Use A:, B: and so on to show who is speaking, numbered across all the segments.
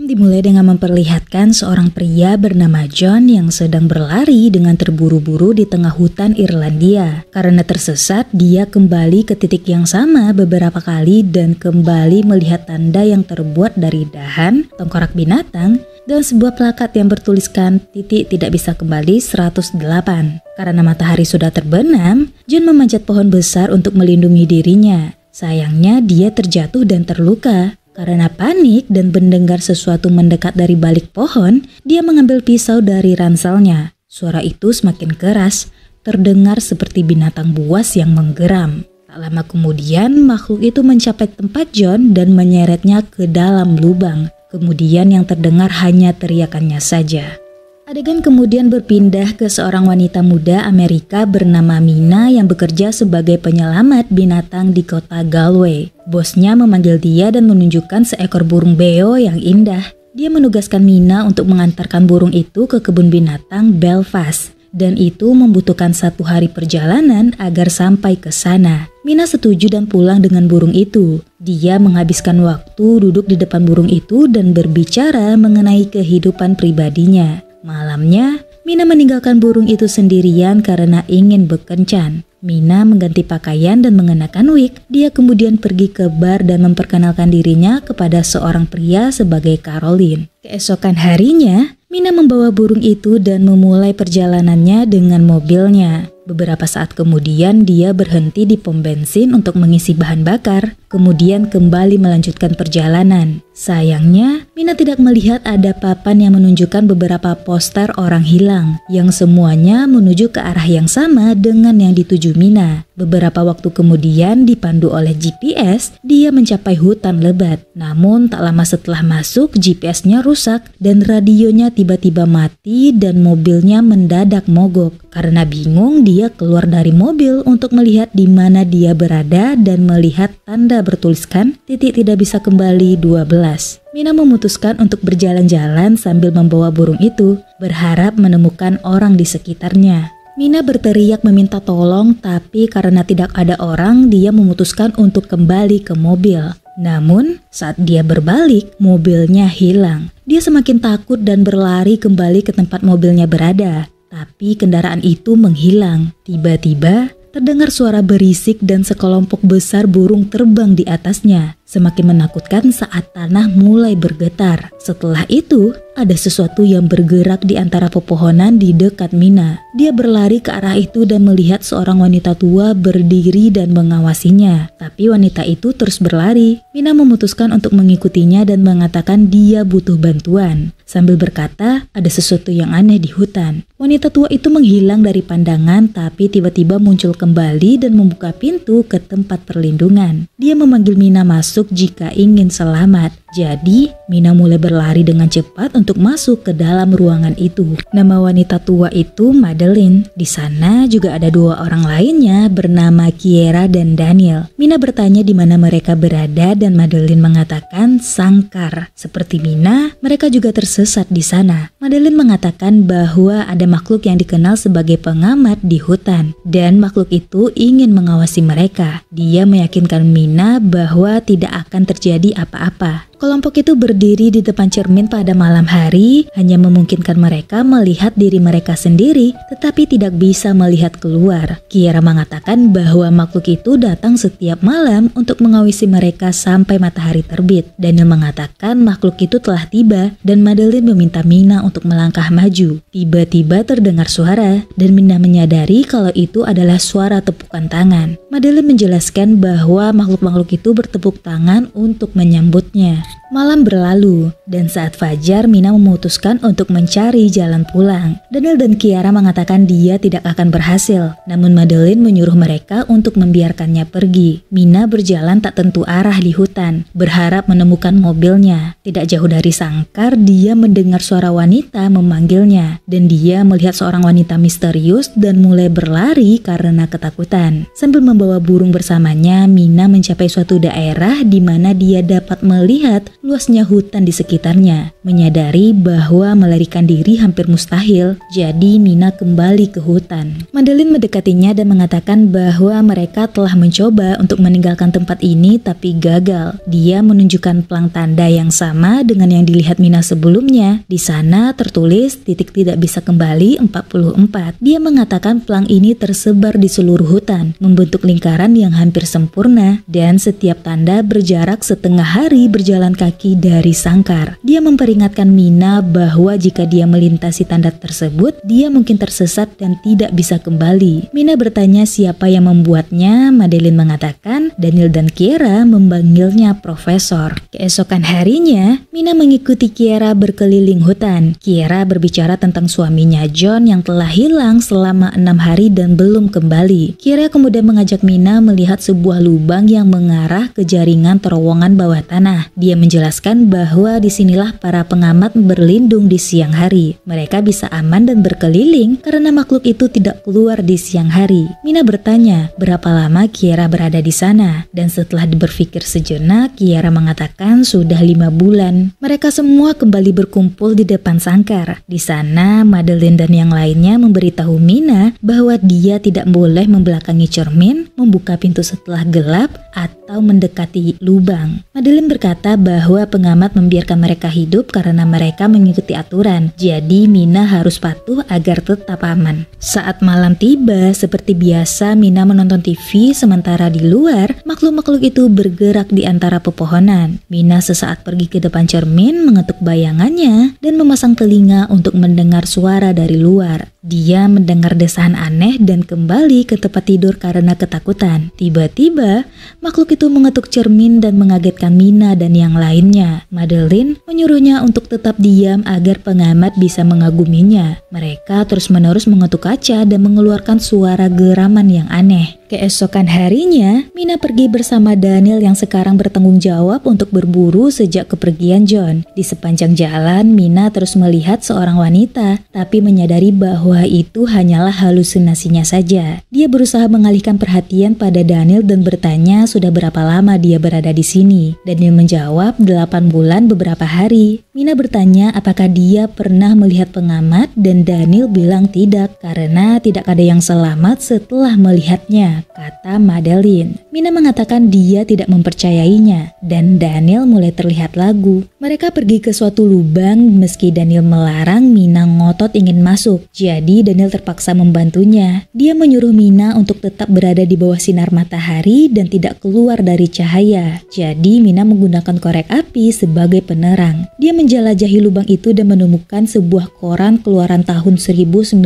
A: Dimulai dengan memperlihatkan seorang pria bernama John yang sedang berlari dengan terburu-buru di tengah hutan Irlandia. Karena tersesat, dia kembali ke titik yang sama beberapa kali dan kembali melihat tanda yang terbuat dari dahan, tengkorak binatang, dan sebuah plakat yang bertuliskan titik tidak bisa kembali 108. Karena matahari sudah terbenam, John memanjat pohon besar untuk melindungi dirinya. Sayangnya dia terjatuh dan terluka. Karena panik dan mendengar sesuatu mendekat dari balik pohon, dia mengambil pisau dari ranselnya. Suara itu semakin keras, terdengar seperti binatang buas yang menggeram. Tak lama kemudian, makhluk itu mencapai tempat John dan menyeretnya ke dalam lubang. Kemudian yang terdengar hanya teriakannya saja. Adegan kemudian berpindah ke seorang wanita muda Amerika bernama Mina yang bekerja sebagai penyelamat binatang di kota Galway. Bosnya memanggil dia dan menunjukkan seekor burung beo yang indah. Dia menugaskan Mina untuk mengantarkan burung itu ke kebun binatang Belfast. Dan itu membutuhkan 1 hari perjalanan agar sampai ke sana. Mina setuju dan pulang dengan burung itu. Dia menghabiskan waktu duduk di depan burung itu dan berbicara mengenai kehidupan pribadinya. Malamnya, Mina meninggalkan burung itu sendirian karena ingin berkencan. Mina mengganti pakaian dan mengenakan wig. Dia kemudian pergi ke bar dan memperkenalkan dirinya kepada seorang pria sebagai Caroline. Keesokan harinya, Mina membawa burung itu dan memulai perjalanannya dengan mobilnya. Beberapa saat kemudian dia berhenti di pom bensin untuk mengisi bahan bakar, kemudian kembali melanjutkan perjalanan. Sayangnya, Mina tidak melihat ada papan yang menunjukkan beberapa poster orang hilang, yang semuanya menuju ke arah yang sama dengan yang dituju Mina. Beberapa waktu kemudian dipandu oleh GPS, dia mencapai hutan lebat. Namun tak lama setelah masuk, GPS-nya rusak dan radionya tiba-tiba mati dan mobilnya mendadak mogok. Karena bingung, dia keluar dari mobil untuk melihat di mana dia berada dan melihat tanda bertuliskan titik tidak bisa kembali 12. Mina memutuskan untuk berjalan-jalan sambil membawa burung itu, berharap menemukan orang di sekitarnya. Mina berteriak meminta tolong, tapi karena tidak ada orang, dia memutuskan untuk kembali ke mobil. Namun, saat dia berbalik, mobilnya hilang. Dia semakin takut dan berlari kembali ke tempat mobilnya berada. Tapi kendaraan itu menghilang. Tiba-tiba, terdengar suara berisik dan sekelompok besar burung terbang di atasnya. Semakin menakutkan saat tanah mulai bergetar. Setelah itu, ada sesuatu yang bergerak di antara pepohonan di dekat Mina. Dia berlari ke arah itu dan melihat seorang wanita tua berdiri dan mengawasinya. Tapi wanita itu terus berlari. Mina memutuskan untuk mengikutinya dan mengatakan dia butuh bantuan. Sambil berkata, ada sesuatu yang aneh di hutan. Wanita tua itu menghilang dari pandangan, tapi tiba-tiba muncul kembali dan membuka pintu ke tempat perlindungan. Dia memanggil Mina masuk jika ingin selamat. Jadi, Mina mulai berlari dengan cepat untuk masuk ke dalam ruangan itu. Nama wanita tua itu Madeline. Di sana juga ada 2 orang lainnya bernama Kiera dan Daniel. Mina bertanya di mana mereka berada dan Madeline mengatakan sangkar. Seperti Mina, mereka juga tersesat di sana. Madeline mengatakan bahwa ada makhluk yang dikenal sebagai pengamat di hutan dan makhluk itu ingin mengawasi mereka. Dia meyakinkan Mina bahwa tidak akan terjadi apa-apa. Kelompok itu berdiri di depan cermin pada malam hari, hanya memungkinkan mereka melihat diri mereka sendiri, tetapi tidak bisa melihat keluar. Kiera mengatakan bahwa makhluk itu datang setiap malam untuk mengawasi mereka sampai matahari terbit. Daniel mengatakan makhluk itu telah tiba dan Madeline meminta Mina untuk melangkah maju. Tiba-tiba terdengar suara dan Mina menyadari kalau itu adalah suara tepukan tangan. Madeline menjelaskan bahwa makhluk-makhluk itu bertepuk tangan untuk menyambutnya. Malam berlalu, dan saat fajar Mina memutuskan untuk mencari jalan pulang. Daniel dan Kiara mengatakan dia tidak akan berhasil, namun Madeline menyuruh mereka untuk membiarkannya pergi. Mina berjalan tak tentu arah di hutan, berharap menemukan mobilnya. Tidak jauh dari sangkar, dia mendengar suara wanita memanggilnya, dan dia melihat seorang wanita misterius dan mulai berlari karena ketakutan. Sambil membawa burung bersamanya, Mina mencapai suatu daerah di mana dia dapat melihat luasnya hutan di sekitarnya. Menyadari bahwa melarikan diri hampir mustahil, jadi Mina kembali ke hutan. Madeline mendekatinya dan mengatakan bahwa mereka telah mencoba untuk meninggalkan tempat ini tapi gagal. Dia menunjukkan pelang tanda yang sama dengan yang dilihat Mina sebelumnya. Di sana tertulis titik tidak bisa kembali 44. Dia mengatakan pelang ini tersebar di seluruh hutan, membentuk lingkaran yang hampir sempurna, dan setiap tanda berjarak setengah hari berjalan kaki dari sangkar. Dia memperingatkan Mina bahwa jika dia melintasi tanda tersebut, dia mungkin tersesat dan tidak bisa kembali. Mina bertanya siapa yang membuatnya. Madeline mengatakan Daniel dan Kiera memanggilnya Profesor. Keesokan harinya, Mina mengikuti Kiera berkeliling hutan. Kiera berbicara tentang suaminya John yang telah hilang selama 6 hari dan belum kembali. Kiera kemudian mengajak Mina melihat sebuah lubang yang mengarah ke jaringan terowongan bawah tanah. Dia menjelaskan bahwa disinilah para pengamat berlindung di siang hari. Mereka bisa aman dan berkeliling karena makhluk itu tidak keluar di siang hari. Mina bertanya berapa lama Kiera berada di sana, dan setelah berpikir sejenak, Kiera mengatakan sudah 5 bulan. Mereka semua kembali berkumpul di depan sangkar. Di sana, Madeline dan yang lainnya memberitahu Mina bahwa dia tidak boleh membelakangi cermin, membuka pintu setelah gelap, atau mendekati lubang. Madeline berkata bahwa pengamat membiarkan mereka hidup karena mereka mengikuti aturan. Jadi Mina harus patuh agar tetap aman. Saat malam tiba, seperti biasa Mina menonton TV sementara di luar, makhluk-makhluk itu bergerak di antara pepohonan. Mina sesaat pergi ke depan cermin, mengetuk bayangannya, dan memasang telinga untuk mendengar suara dari luar. Dia mendengar desahan aneh dan kembali ke tempat tidur karena ketakutan. Tiba-tiba, makhluk itu mengetuk cermin dan mengagetkan Mina dan yang lainnya. Madeline menyuruhnya untuk tetap diam agar pengamat bisa mengaguminya. Mereka terus-menerus mengetuk kaca dan mengeluarkan suara geraman yang aneh. Keesokan harinya, Mina pergi bersama Daniel yang sekarang bertanggung jawab untuk berburu sejak kepergian John. Di sepanjang jalan, Mina terus melihat seorang wanita, tapi menyadari bahwa itu hanyalah halusinasinya saja. Dia berusaha mengalihkan perhatian pada Daniel dan bertanya sudah berapa lama dia berada di sini. Daniel menjawab 8 bulan beberapa hari. Mina bertanya apakah dia pernah melihat pengamat dan Daniel bilang tidak, karena tidak ada yang selamat setelah melihatnya, kata Madeline. Mina mengatakan dia tidak mempercayainya dan Daniel mulai terlihat lagu. Mereka pergi ke suatu lubang meski Daniel melarang. Mina ngotot ingin masuk, jadi Daniel terpaksa membantunya. Dia menyuruh Mina untuk tetap berada di bawah sinar matahari dan tidak keluar dari cahaya. Jadi Mina menggunakan korek api sebagai penerang. Dia menjelajahi lubang itu dan menemukan sebuah koran keluaran tahun 1992,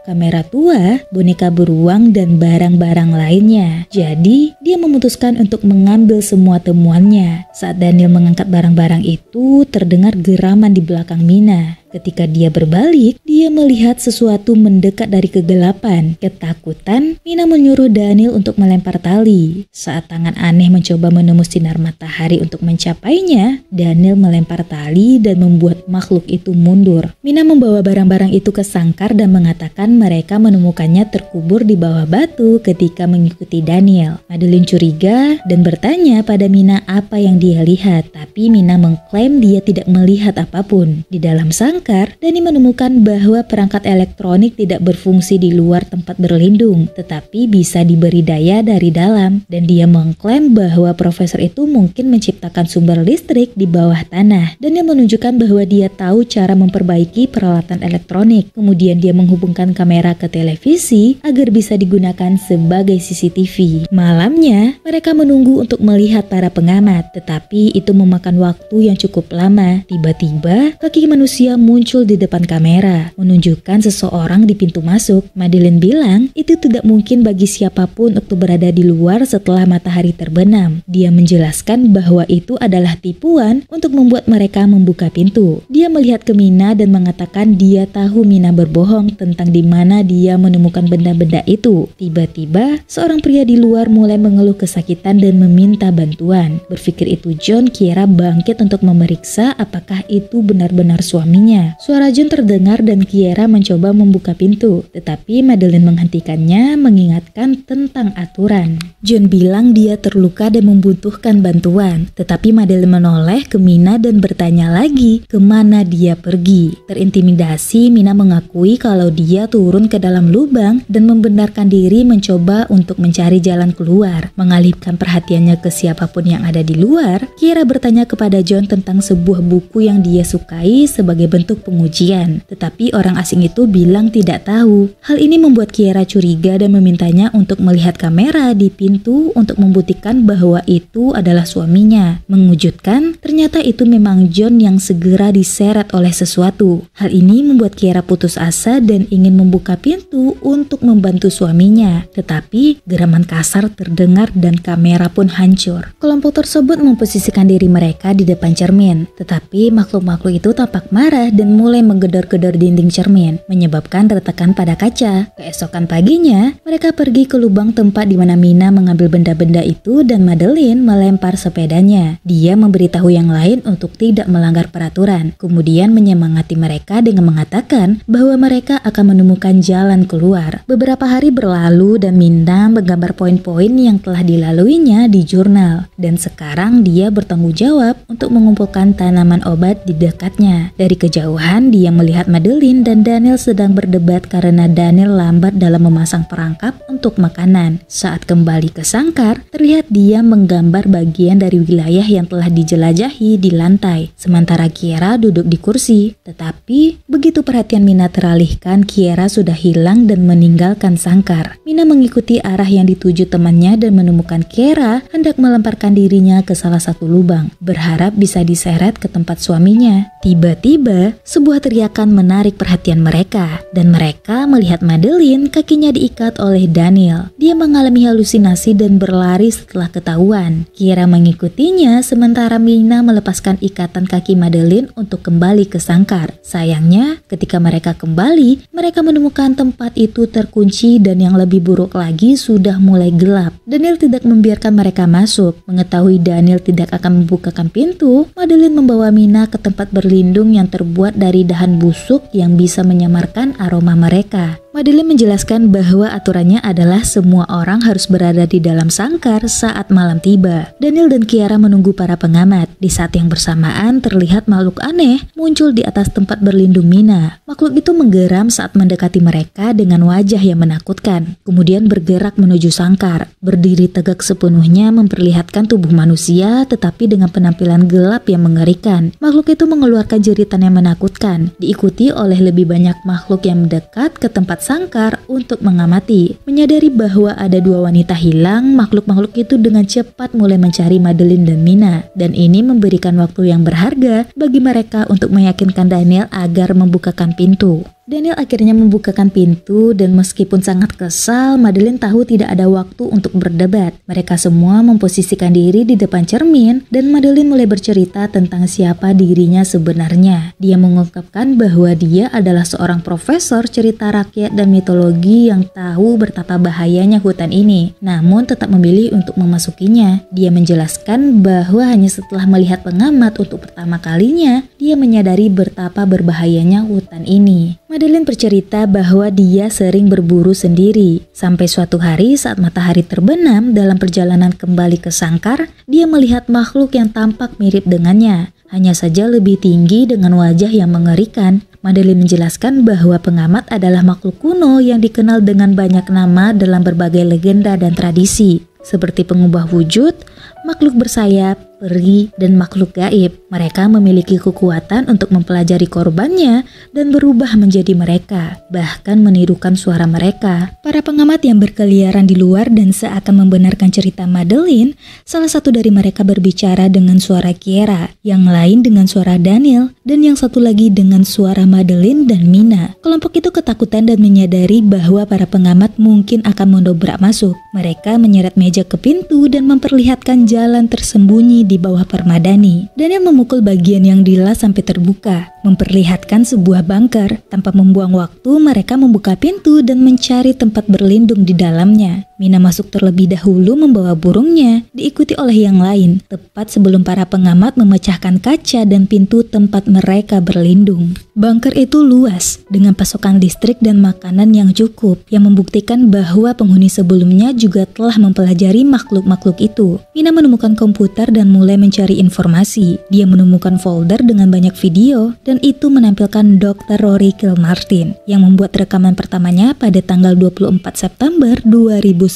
A: kamera tua, boneka beruang, dan barang-barang lainnya. Jadi, dia memutuskan untuk mengambil semua temuannya. Saat Daniel mengangkat barang-barang itu, terdengar geraman di belakang Mina. Ketika dia berbalik, dia melihat sesuatu mendekat dari kegelapan. Ketakutan, Mina menyuruh Daniel untuk melempar tali. Saat tangan aneh mencoba menembus sinar matahari untuk mencapainya, Daniel melempar tali dan membuat makhluk itu mundur. Mina membawa barang-barang itu ke sangkar dan mengatakan mereka menemukannya terkubur di bawah batu ketika mengikuti Daniel. Madeline curiga dan bertanya pada Mina apa yang dia lihat, tapi Mina mengklaim dia tidak melihat apapun. Di dalam sangkar, Dani menemukan bahwa perangkat elektronik tidak berfungsi di luar tempat berlindung, tetapi bisa diberi daya dari dalam, dan dia mengklaim bahwa profesor itu mungkin menciptakan sumber listrik di bawah tanah. Dani menunjukkan bahwa dia tahu cara memperbaiki peralatan elektronik. Kemudian dia menghubungkan kamera ke televisi agar bisa digunakan sebagai CCTV. Malamnya, mereka menunggu untuk melihat para pengamat, tetapi itu memakan waktu yang cukup lama. Tiba-tiba, kaki manusia muncul di depan kamera, menunjukkan seseorang di pintu masuk. Madeline bilang itu tidak mungkin bagi siapapun untuk berada di luar setelah matahari terbenam. Dia menjelaskan bahwa itu adalah tipuan untuk membuat mereka membuka pintu. Dia melihat ke Mina dan mengatakan dia tahu Mina berbohong tentang di mana dia menemukan benda-benda itu. Tiba-tiba, seorang pria di luar mulai mengeluh kesakitan dan meminta bantuan. Berpikir itu John, Kiera bangkit untuk memeriksa apakah itu benar-benar suaminya. suaminya. Suara John terdengar dan Kiera mencoba membuka pintu, tetapi Madeline menghentikannya, mengingatkan tentang aturan. John bilang dia terluka dan membutuhkan bantuan, tetapi Madeline menoleh ke Mina dan bertanya lagi kemana dia pergi. Terintimidasi, Mina mengakui kalau dia turun ke dalam lubang dan membenarkan diri mencoba untuk mencari jalan keluar. Mengalihkan perhatiannya ke siapapun yang ada di luar, Kiera bertanya kepada John tentang sebuah buku yang dia sukai sebagai bentuk pengujian, tetapi orang asing itu bilang tidak tahu. Hal ini membuat Kiera curiga dan memintanya untuk melihat kamera di pintu untuk membuktikan bahwa itu adalah suaminya. Mengejutkan, ternyata itu memang John yang segera diseret oleh sesuatu. Hal ini membuat Kiera putus asa dan ingin membuka pintu untuk membantu suaminya, tetapi geraman kasar terdengar dan kamera pun hancur. Kelompok tersebut memposisikan diri mereka di depan cermin, tetapi makhluk-makhluk itu tampak marah dan mulai menggedor-gedor dinding cermin, menyebabkan retakan pada kaca. Keesokan paginya, mereka pergi ke lubang tempat di mana Mina mengambil benda-benda itu dan Madeline melempar sepedanya. Dia memberitahu yang lain untuk tidak melanggar peraturan, kemudian menyemangati mereka dengan mengatakan bahwa mereka akan menemukan jalan keluar. Beberapa hari berlalu dan Mina menggambar poin-poin yang telah dilaluinya di jurnal, dan sekarang dia bertanggung jawab untuk mengumpulkan tanaman obat di dekatnya. Dari kejauhan dia melihat Madeline dan Daniel sedang berdebat karena Daniel lambat dalam memasang perangkap untuk makanan. Saat kembali ke sangkar, terlihat dia menggambar bagian dari wilayah yang telah dijelajahi di lantai, sementara Kiera duduk di kursi. Tetapi begitu perhatian Mina teralihkan, Kiera sudah hilang dan meninggalkan sangkar. Mina mengikuti arah yang dituju temannya dan menemukan Kiera hendak melemparkan dirinya ke salah satu lubang, berharap bisa diseret ke tempat suaminya. Tiba-tiba, sebuah teriakan menarik perhatian mereka, dan mereka melihat Madeline kakinya diikat oleh Daniel. Dia mengalami halusinasi dan berlari setelah ketahuan. Kiera mengikutinya sementara Mina melepaskan ikatan kaki Madeline untuk kembali ke sangkar. Sayangnya, ketika mereka kembali, mereka menemukan tempat itu terkunci dan yang lebih buruk lagi sudah mulai gelap. Daniel tidak membiarkan mereka masuk. Mengetahui Daniel tidak akan membukakan pintu, Madeline membawa Mina ke tempat berlindung yang terbuat dari dahan busuk yang bisa menyamarkan aroma mereka. Madeline menjelaskan bahwa aturannya adalah semua orang harus berada di dalam sangkar saat malam tiba. Daniel dan Kiera menunggu para pengamat. Di saat yang bersamaan terlihat makhluk aneh muncul di atas tempat berlindung Mina. Makhluk itu menggeram saat mendekati mereka dengan wajah yang menakutkan. Kemudian bergerak menuju sangkar. Berdiri tegak sepenuhnya memperlihatkan tubuh manusia tetapi dengan penampilan gelap yang mengerikan. Makhluk itu mengeluarkan jeritan yang menakutkan, diikuti oleh lebih banyak makhluk yang mendekat ke tempat sangkar untuk mengamati. Menyadari bahwa ada dua wanita hilang, makhluk-makhluk itu dengan cepat mulai mencari Madeline dan Mina, dan ini memberikan waktu yang berharga bagi mereka untuk meyakinkan Daniel agar membukakan pintu. Daniel akhirnya membukakan pintu dan meskipun sangat kesal, Madeline tahu tidak ada waktu untuk berdebat. Mereka semua memposisikan diri di depan cermin dan Madeline mulai bercerita tentang siapa dirinya sebenarnya. Dia mengungkapkan bahwa dia adalah seorang profesor cerita rakyat dan mitologi yang tahu betapa bahayanya hutan ini, namun tetap memilih untuk memasukinya. Dia menjelaskan bahwa hanya setelah melihat pengamat untuk pertama kalinya, dia menyadari betapa berbahayanya hutan ini. Madeline bercerita bahwa dia sering berburu sendiri. Sampai suatu hari saat matahari terbenam dalam perjalanan kembali ke sangkar, dia melihat makhluk yang tampak mirip dengannya. Hanya saja lebih tinggi dengan wajah yang mengerikan. Madeline menjelaskan bahwa pengamat adalah makhluk kuno yang dikenal dengan banyak nama dalam berbagai legenda dan tradisi, seperti pengubah wujud, makhluk bersayap, peri, dan makhluk gaib. Mereka memiliki kekuatan untuk mempelajari korbannya dan berubah menjadi mereka, bahkan menirukan suara mereka. Para pengamat yang berkeliaran di luar dan seakan membenarkan cerita Madeline, salah satu dari mereka berbicara dengan suara Kiera, yang lain dengan suara Daniel, dan yang satu lagi dengan suara Madeline dan Mina. Kelompok itu ketakutan dan menyadari bahwa para pengamat mungkin akan mendobrak masuk. Mereka menyeret meja ke pintu dan memperlihatkan jalan tersembunyi di bawah permadani. Daniel memukul bagian yang dilas sampai terbuka, memperlihatkan sebuah bunker. Tanpa membuang waktu, mereka membuka pintu dan mencari tempat berlindung di dalamnya. Mina masuk terlebih dahulu membawa burungnya, diikuti oleh yang lain, tepat sebelum para pengamat memecahkan kaca dan pintu tempat mereka berlindung. Bunker itu luas, dengan pasokan listrik dan makanan yang cukup, yang membuktikan bahwa penghuni sebelumnya juga telah mempelajari makhluk-makhluk itu. Mina menemukan komputer dan mulai mencari informasi. Dia menemukan folder dengan banyak video, dan itu menampilkan Dr. Rory Kilmartin, yang membuat rekaman pertamanya pada tanggal 24 September 2009.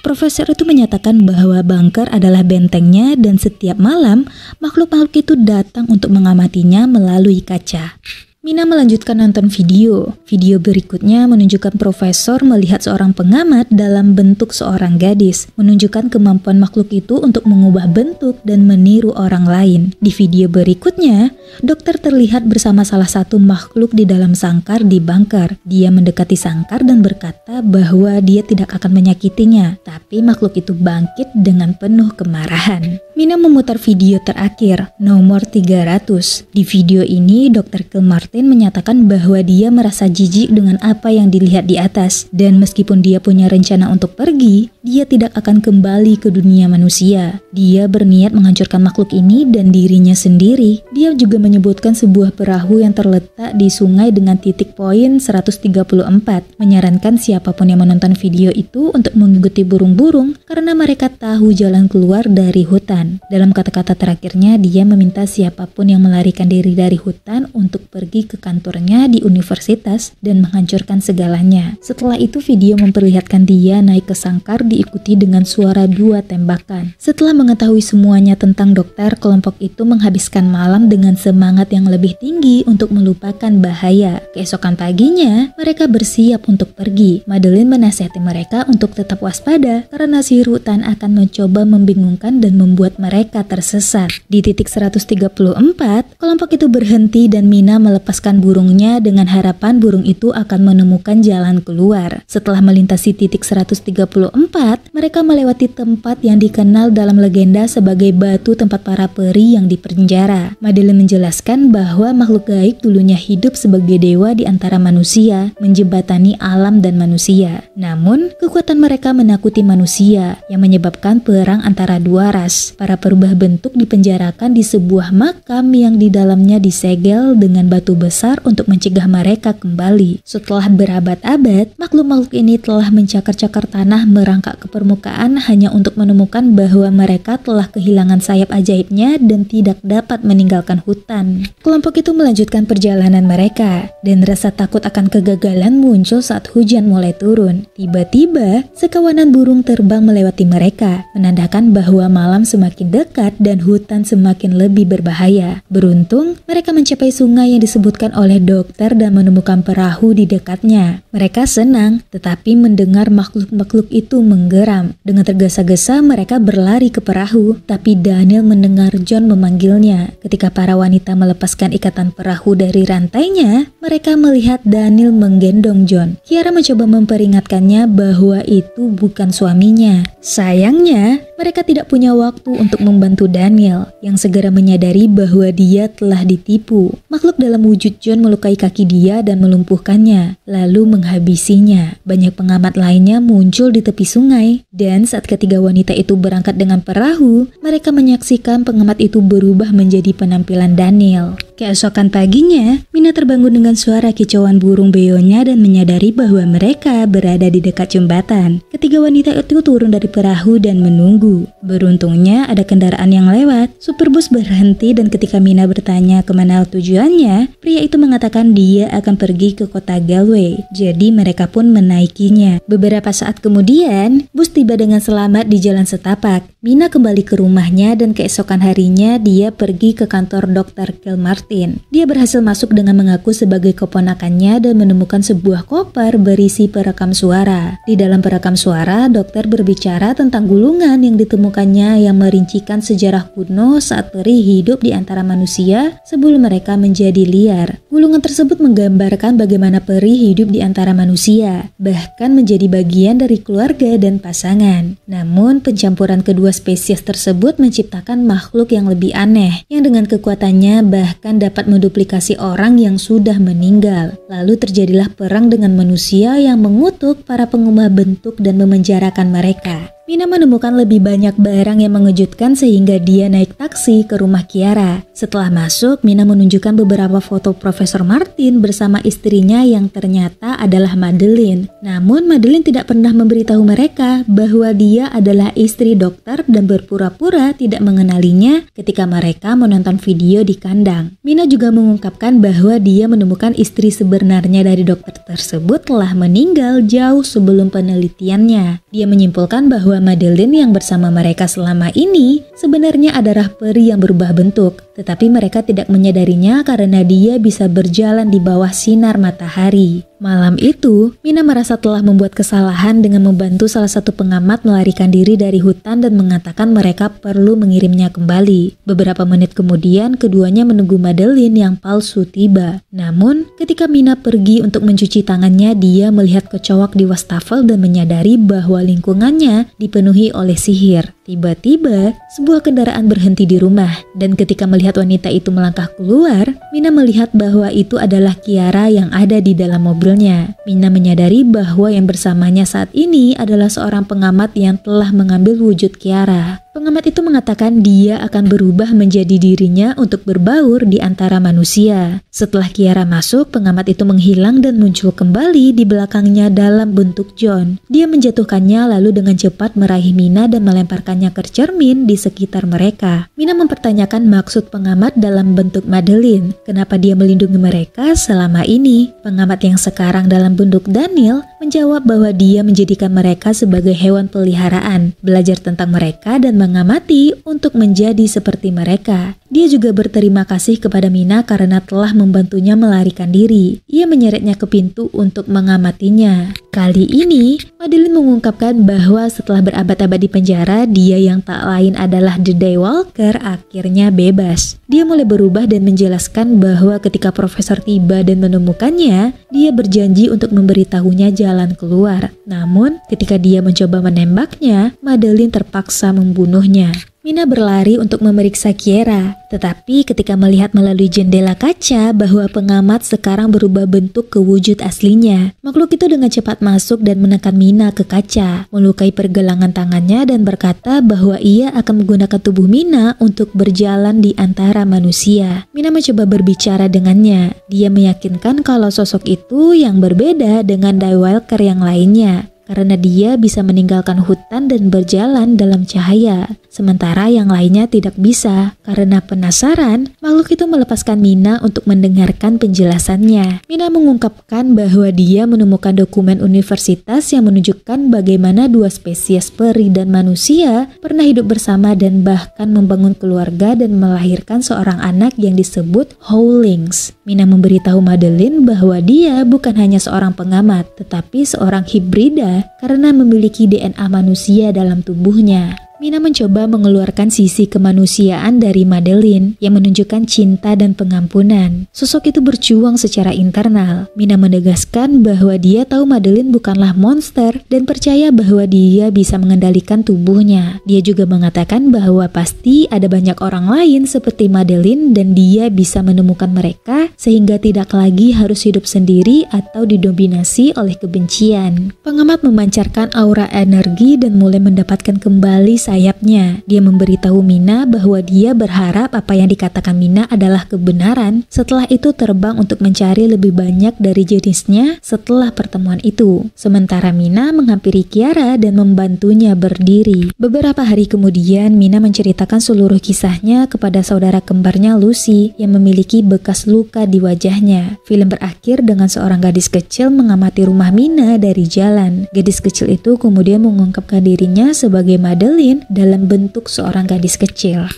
A: Profesor itu menyatakan bahwa bunker adalah bentengnya dan setiap malam makhluk-makhluk itu datang untuk mengamatinya melalui kaca. Mina melanjutkan nonton video. Video berikutnya menunjukkan profesor melihat seorang pengamat dalam bentuk seorang gadis, menunjukkan kemampuan makhluk itu untuk mengubah bentuk dan meniru orang lain. Di video berikutnya, dokter terlihat bersama salah satu makhluk di dalam sangkar di bunker. Dia mendekati sangkar dan berkata bahwa dia tidak akan menyakitinya, tapi makhluk itu bangkit dengan penuh kemarahan. Mina memutar video terakhir, nomor 300. Di video ini, Dr. Kilmartin menyatakan bahwa dia merasa jijik dengan apa yang dilihat di atas, dan meskipun dia punya rencana untuk pergi, dia tidak akan kembali ke dunia manusia. Dia berniat menghancurkan makhluk ini dan dirinya sendiri. Dia juga menyebutkan sebuah perahu yang terletak di sungai dengan titik poin 134, menyarankan siapapun yang menonton video itu untuk mengikuti burung-burung karena mereka tahu jalan keluar dari hutan. Dalam kata-kata terakhirnya, dia meminta siapapun yang melarikan diri dari hutan untuk pergi ke kantornya di universitas dan menghancurkan segalanya. Setelah itu video memperlihatkan dia naik ke sangkar diikuti dengan suara 2 tembakan. Setelah mengetahui semuanya tentang dokter, kelompok itu menghabiskan malam dengan semangat yang lebih tinggi untuk melupakan bahaya. Keesokan paginya, mereka bersiap untuk pergi. Madeline menasihati mereka untuk tetap waspada karena sihir hutan akan mencoba membingungkan dan membuat mereka tersesat. Di titik 134, kelompok itu berhenti dan Mina melepaskan burungnya dengan harapan burung itu akan menemukan jalan keluar. Setelah melintasi titik 134, mereka melewati tempat yang dikenal dalam legenda sebagai batu tempat para peri yang dipenjara. Madeline menjelaskan bahwa makhluk gaib dulunya hidup sebagai dewa di antara manusia, menjembatani alam dan manusia. Namun, kekuatan mereka menakuti manusia, yang menyebabkan perang antara dua ras. Para perubah bentuk dipenjarakan di sebuah makam yang di dalamnya disegel dengan batu besar untuk mencegah mereka kembali. Setelah berabad-abad, makhluk-makhluk ini telah mencakar-cakar tanah merangkak ke permukaan hanya untuk menemukan bahwa mereka telah kehilangan sayap ajaibnya dan tidak dapat meninggalkan hutan. Kelompok itu melanjutkan perjalanan mereka, dan rasa takut akan kegagalan muncul saat hujan mulai turun. Tiba-tiba, sekawanan burung terbang melewati mereka, menandakan bahwa malam semakin dekat dan hutan semakin lebih berbahaya. Beruntung, mereka mencapai sungai yang disebutkan oleh dokter dan menemukan perahu di dekatnya. Mereka senang, tetapi mendengar makhluk-makhluk itu menggeram. Dengan tergesa-gesa mereka berlari ke perahu, tapi Daniel mendengar John memanggilnya. Ketika para wanita melepaskan ikatan perahu dari rantainya, mereka melihat Daniel menggendong John. Kiara mencoba memperingatkannya bahwa itu bukan suaminya. Sayangnya, mereka tidak punya waktu untuk membantu Daniel, yang segera menyadari bahwa dia telah ditipu. Makhluk dalam wujud John melukai kaki dia dan melumpuhkannya, lalu menghabisinya. Banyak pengamat lainnya muncul di tepi sungai, dan saat ketiga wanita itu berangkat dengan perahu, mereka menyaksikan pengamat itu berubah menjadi penampilan Daniel. Keesokan paginya, Mina terbangun dengan suara kicauan burung beonya dan menyadari bahwa mereka berada di dekat jembatan. Ketiga wanita itu turun dari perahu dan menunggu. Beruntungnya ada kendaraan yang lewat. Supir bus berhenti dan ketika Mina bertanya kemana tujuannya, pria itu mengatakan dia akan pergi ke kota Galway. Jadi mereka pun menaikinya. Beberapa saat kemudian, bus tiba dengan selamat di jalan setapak. Mina kembali ke rumahnya dan keesokan harinya dia pergi ke kantor Dr. Kilmartin. Dia berhasil masuk dengan mengaku sebagai keponakannya dan menemukan sebuah koper berisi perekam suara. Di dalam perekam suara, dokter berbicara tentang gulungan yang ditemukannya yang merincikan sejarah kuno saat peri hidup di antara manusia sebelum mereka menjadi liar. Gulungan tersebut menggambarkan bagaimana peri hidup di antara manusia, bahkan menjadi bagian dari keluarga dan pasangan. Namun, pencampuran kedua Kedua spesies tersebut menciptakan makhluk yang lebih aneh, yang dengan kekuatannya bahkan dapat menduplikasi orang yang sudah meninggal. Lalu terjadilah perang dengan manusia yang mengutuk para pengubah bentuk dan memenjarakan mereka. Mina menemukan lebih banyak barang yang mengejutkan sehingga dia naik taksi ke rumah Kiara. Setelah masuk, Mina menunjukkan beberapa foto Profesor Martin bersama istrinya yang ternyata adalah Madeline. Namun Madeline tidak pernah memberitahu mereka bahwa dia adalah istri dokter dan berpura-pura tidak mengenalinya ketika mereka menonton video di kandang. Mina juga mengungkapkan bahwa dia menemukan istri sebenarnya dari dokter tersebut telah meninggal jauh sebelum penelitiannya. Dia menyimpulkan bahwa Madeline yang bersama mereka selama ini sebenarnya adalah peri yang berubah bentuk, tetapi mereka tidak menyadarinya karena dia bisa berjalan di bawah sinar matahari. Malam itu, Mina merasa telah membuat kesalahan dengan membantu salah satu pengamat melarikan diri dari hutan dan mengatakan mereka perlu mengirimnya kembali. Beberapa menit kemudian, keduanya menunggu Madeline yang palsu tiba. Namun, ketika Mina pergi untuk mencuci tangannya, dia melihat kecoak di wastafel dan menyadari bahwa lingkungannya dipenuhi oleh sihir. Tiba-tiba, sebuah kendaraan berhenti di rumah, dan ketika melihat wanita itu melangkah keluar, Mina melihat bahwa itu adalah Kiara yang ada di dalam mobilnya. Mina menyadari bahwa yang bersamanya saat ini adalah seorang pengamat yang telah mengambil wujud Kiara. Pengamat itu mengatakan dia akan berubah menjadi dirinya untuk berbaur di antara manusia. Setelah Kiara masuk, pengamat itu menghilang dan muncul kembali di belakangnya dalam bentuk John. Dia menjatuhkannya lalu dengan cepat meraih Mina dan melemparkannya ke cermin di sekitar mereka. Mina mempertanyakan maksud pengamat dalam bentuk Madeline. Kenapa dia melindungi mereka selama ini? Pengamat yang sekarang dalam bentuk Daniel menjawab bahwa dia menjadikan mereka sebagai hewan peliharaan, belajar tentang mereka dan mengamati untuk menjadi seperti mereka. Dia juga berterima kasih kepada Mina karena telah membantunya melarikan diri. Ia menyeretnya ke pintu untuk mengamatinya. Kali ini, Madeline mengungkapkan bahwa setelah berabad-abad di penjara, dia yang tak lain adalah The Daywalker akhirnya bebas. Dia mulai berubah dan menjelaskan bahwa ketika profesor tiba dan menemukannya, dia berjanji untuk memberitahunya jalan keluar. Namun, ketika dia mencoba menembaknya, Madeline terpaksa membunuhnya. Mina berlari untuk memeriksa Kiara, tetapi ketika melihat melalui jendela kaca bahwa pengamat sekarang berubah bentuk ke wujud aslinya, makhluk itu dengan cepat masuk dan menekan Mina ke kaca, melukai pergelangan tangannya dan berkata bahwa ia akan menggunakan tubuh Mina untuk berjalan di antara manusia. Mina mencoba berbicara dengannya. Dia meyakinkan kalau sosok itu yang berbeda dengan Daywalker yang lainnya, karena dia bisa meninggalkan hutan dan berjalan dalam cahaya, sementara yang lainnya tidak bisa. Karena penasaran, makhluk itu melepaskan Mina untuk mendengarkan penjelasannya. Mina mengungkapkan bahwa dia menemukan dokumen universitas yang menunjukkan bagaimana dua spesies peri dan manusia pernah hidup bersama dan bahkan membangun keluarga dan melahirkan seorang anak yang disebut Howlings. Mina memberitahu Madeline bahwa dia bukan hanya seorang pengamat, tetapi seorang hibrida karena memiliki DNA manusia dalam tubuhnya. Mina mencoba mengeluarkan sisi kemanusiaan dari Madeline yang menunjukkan cinta dan pengampunan. Sosok itu berjuang secara internal. Mina menegaskan bahwa dia tahu Madeline bukanlah monster dan percaya bahwa dia bisa mengendalikan tubuhnya. Dia juga mengatakan bahwa pasti ada banyak orang lain seperti Madeline dan dia bisa menemukan mereka sehingga tidak lagi harus hidup sendiri atau didominasi oleh kebencian. Pengamat memancarkan aura energi dan mulai mendapatkan kembali sayapnya. Dia memberitahu Mina bahwa dia berharap apa yang dikatakan Mina adalah kebenaran. Setelah itu terbang untuk mencari lebih banyak dari jenisnya setelah pertemuan itu. Sementara Mina menghampiri Kiara dan membantunya berdiri. Beberapa hari kemudian, Mina menceritakan seluruh kisahnya kepada saudara kembarnya Lucy yang memiliki bekas luka di wajahnya. Film berakhir dengan seorang gadis kecil mengamati rumah Mina dari jalan. Gadis kecil itu kemudian mengungkapkan dirinya sebagai Madeline dalam bentuk seorang gadis kecil.